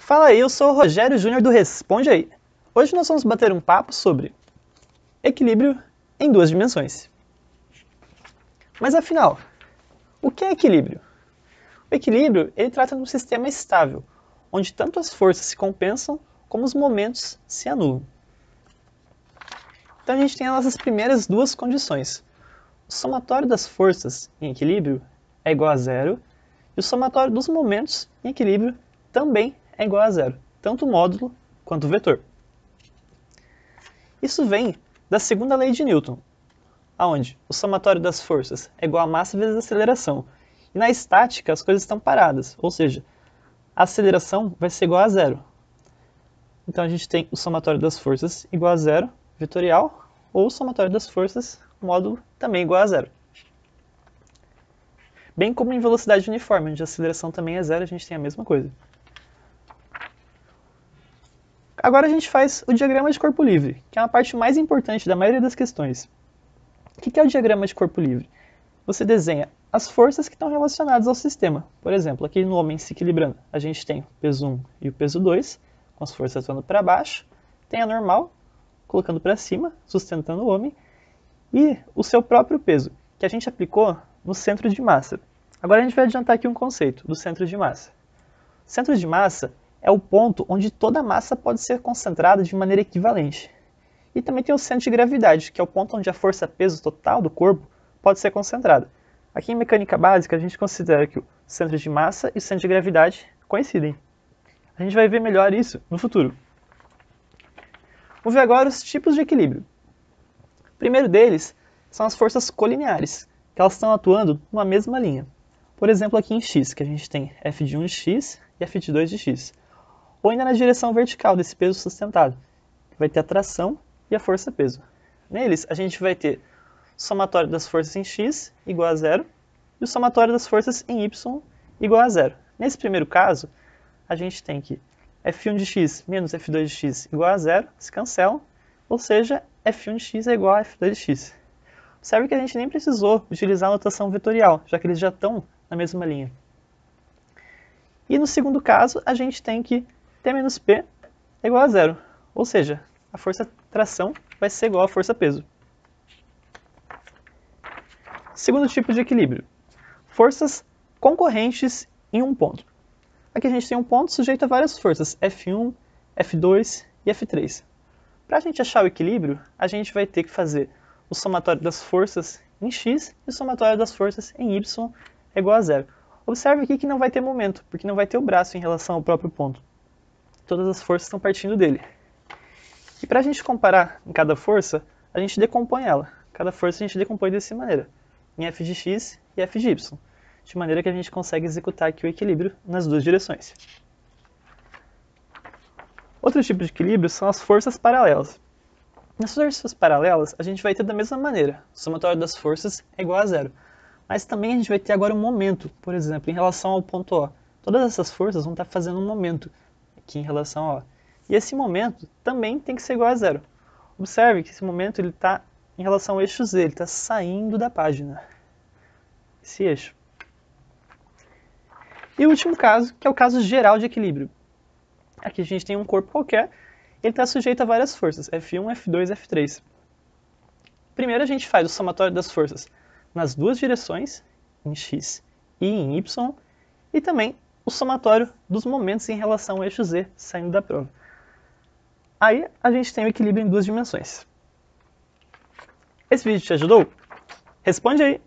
Fala aí, eu sou o Rogério Júnior do Responde Aí. Hoje nós vamos bater um papo sobre equilíbrio em duas dimensões. Mas afinal, o que é equilíbrio? O equilíbrio ele trata de um sistema estável, onde tanto as forças se compensam como os momentos se anulam. Então a gente tem as nossas primeiras duas condições. O somatório das forças em equilíbrio é igual a zero, e o somatório dos momentos em equilíbrio também é igual a zero, tanto o módulo quanto o vetor. Isso vem da segunda lei de Newton, onde o somatório das forças é igual a massa vezes a aceleração. E na estática as coisas estão paradas, ou seja, a aceleração vai ser igual a zero. Então a gente tem o somatório das forças igual a zero, vetorial, ou o somatório das forças, módulo, também igual a zero. Bem como em velocidade uniforme, onde a aceleração também é zero, a gente tem a mesma coisa. Agora a gente faz o diagrama de corpo livre, que é uma parte mais importante da maioria das questões. O que é o diagrama de corpo livre? Você desenha as forças que estão relacionadas ao sistema. Por exemplo, aqui no homem se equilibrando, a gente tem o peso 1 e o peso 2, com as forças atuando para baixo, tem a normal, colocando para cima, sustentando o homem, e o seu próprio peso, que a gente aplicou no centro de massa. Agora a gente vai adiantar aqui um conceito do centro de massa. O centro de massa é o ponto onde toda a massa pode ser concentrada de maneira equivalente. E também tem o centro de gravidade, que é o ponto onde a força-peso total do corpo pode ser concentrada. Aqui em mecânica básica, a gente considera que o centro de massa e o centro de gravidade coincidem. A gente vai ver melhor isso no futuro. Vamos ver agora os tipos de equilíbrio. O primeiro deles são as forças colineares, que elas estão atuando numa mesma linha. Por exemplo, aqui em x, que a gente tem F de 1 de x e F de 2 de x. Ou ainda na direção vertical desse peso sustentado, que vai ter a tração e a força-peso. Neles, a gente vai ter o somatório das forças em x igual a zero e o somatório das forças em y igual a zero. Nesse primeiro caso, a gente tem que F1 de x menos F2 de x igual a zero, se cancelam, ou seja, F1 de x é igual a F2 de x. Observe que a gente nem precisou utilizar a notação vetorial, já que eles já estão na mesma linha. E no segundo caso, a gente tem que T menos P é igual a zero, ou seja, a força tração vai ser igual à força-peso. Segundo tipo de equilíbrio, forças concorrentes em um ponto. Aqui a gente tem um ponto sujeito a várias forças, F1, F2 e F3. Para a gente achar o equilíbrio, a gente vai ter que fazer o somatório das forças em x e o somatório das forças em y é igual a zero. Observe aqui que não vai ter momento, porque não vai ter o braço em relação ao próprio ponto. Todas as forças estão partindo dele. E para a gente comparar em cada força, a gente decompõe ela. Cada força a gente decompõe dessa maneira, em f de x e f de y, de maneira que a gente consegue executar aqui o equilíbrio nas duas direções. Outro tipo de equilíbrio são as forças paralelas. Nas forças paralelas, a gente vai ter da mesma maneira, o somatório das forças é igual a zero. Mas também a gente vai ter agora um momento, por exemplo, em relação ao ponto O. Todas essas forças vão estar fazendo um momento aqui em relação ao O. E esse momento também tem que ser igual a zero. Observe que esse momento está em relação ao eixo Z, ele está saindo da página. Esse eixo. E o último caso, que é o caso geral de equilíbrio. Aqui a gente tem um corpo qualquer, ele está sujeito a várias forças, F1, F2 e F3. Primeiro a gente faz o somatório das forças nas duas direções, em x e em y, e também o somatório dos momentos em relação ao eixo Z, saindo da prova. Aí a gente tem o equilíbrio em duas dimensões. Esse vídeo te ajudou? Responde aí!